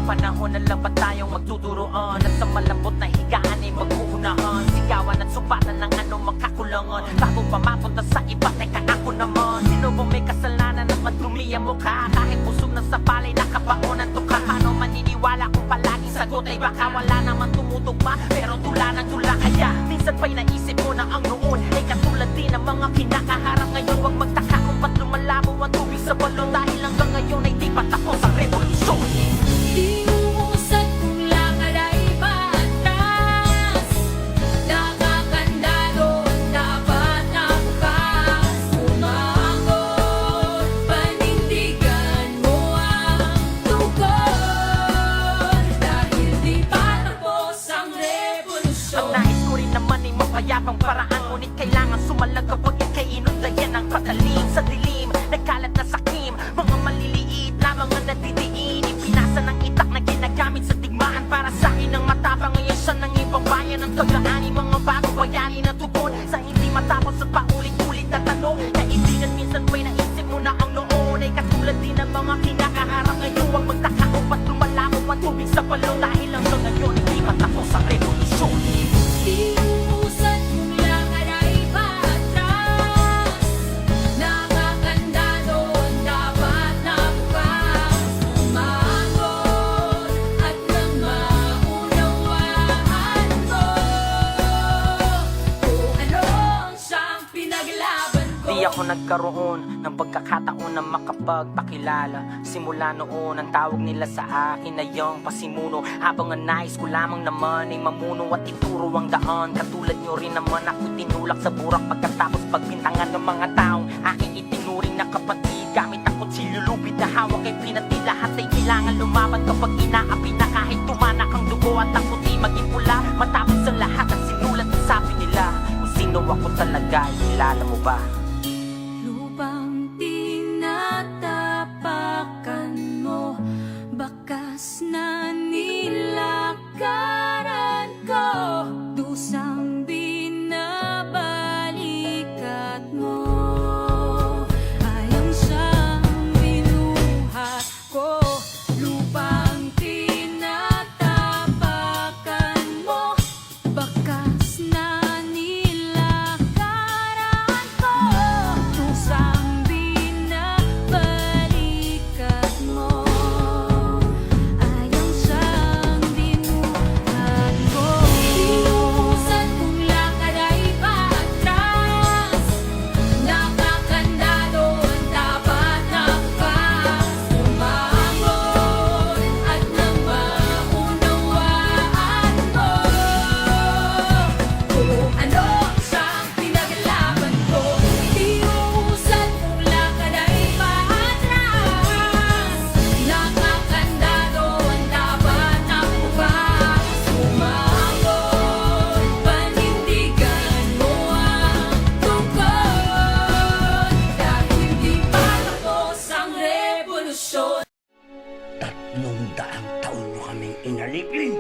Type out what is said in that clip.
Habang panahon na lang ba tayong magtuturoan at sa malambot na higaan ay magkukunahan, sigawan at supatan ng anumang kakulangan bago pa mapunta sa iba. Teka ako naman, sino bang may kasalanan at madumi ang mukha? Kahit busog na sa palay nakabaon ang tuka. Paano maniniwala kung palaging sagot ay baka wala naman tumutugma, pero tula ng tula. Kaya minsan pa'y naisip mo na ang noon ay katulad din ng mga kinakaharap ngayon. Huwag magtaka kung ba't lumalabo ang tubig sa balon, dahil hanggang ngayon ay di pa tapos ang revolusyon. Di uusad kung lakad ay paatras, nakakandado dapat na bukas. Umangon, panindigan mo ang tugon, dahil di pa tapos ang revolusyon. Ang nais ko rin naman ay mapayapang paraan, ngunit kailangan sumalag kapag ika'y inundayan ng patalim. Sa dilim, nagkalat na sakim, mga maliliit na mga natitiin, ipinasa ng itak na ginagamit sa digmaan para sa akin ang matapang. Ngayon siya ng ibang bayan ng Tagaani, mga bago bayani na tugon sa hindi matapos at paulit-ulit na tanong. Kaibigan, minsan ba'y naisip mo na ang noon ay katulad din ng mga kinakaharap ngayon? Huwag magtaka kung ba't lumalabo ang tubig sa balon, dahil hanggang ngayon hindi pa tapos ang revolusyon. Di uusad kung lakad ay paatras, nakakandado dapat na bukas. Umangon at nang maunawaan ko kung ano ang siyang pinaglaban ko. Di ako nagkaroon ng pagkakataon na makapagpakilala. Simula noon, ang tawag nila sa akin ay yung pasimuno. Habang ang nais ko lamang naman ay mamuno at ituro ang daan. Katulad nyo rin naman ako tinulak sa burak pagkatapos pagbintangan ng mga taong aking itinuring na kapatid. Gamit ang kutsilyo lupit na hawak ay pinati, lahat ay kailangan lumaban kapag inaapi na. Kahit tumanak ang dugo at ang puti maging pula, matapos ang lahat ang sinulat sa sabi nila. Kung sino ako talaga, kilala mo ba? Lupang tinatapakan mo, bakas na nilakaran ko, dusang binabalikat mo. Ayang siyang binuhat ko, lupang tinatapakan mo, bakas na nilakaran ko, dusang binabalikat mo. Ayang siyang binuhat ko. Di uusad kung lakad ay paatras, nakakandado ang dapat na bukas. Umangon at nang maunawaan ko kung ano ang siyang pinaglaban ko. Di uusad kung lakad ay paatras, nakakandado ang dapat na bukas. Umangon, panindigan mo ang tugon, dahil di pa tapos ang revolusyon. 300 taon nyo kaming inalipin.